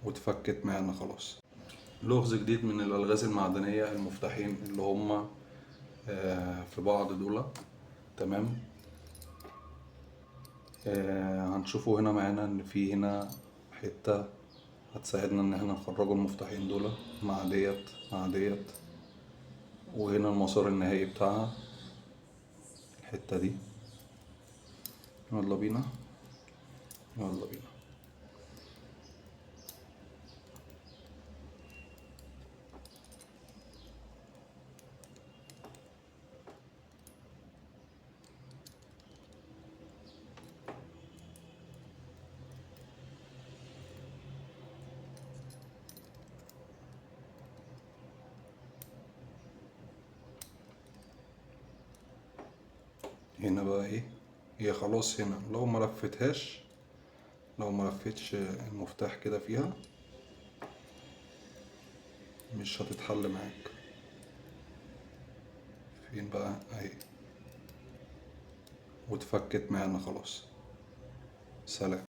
واتفكت معانا خلاص. لغز جديد من الألغاز المعدنية، المفتاحين اللي هما في بعض دول. تمام. هنشوفوا هنا معانا ان في هنا حتة هتساعدنا ان احنا نخرجوا المفتاحين دول مع ديت مع ديت. وهنا المسار النهائي بتاعها الحتة دي. يلا بينا، يلا بينا. هنا بقى ايه، هي خلاص هنا لو ما لفتهاش، لو ما لفتش المفتاح كده فيها مش هتتحل معاك. فين بقى اهي، واتفكت معانا خلاص. سلام.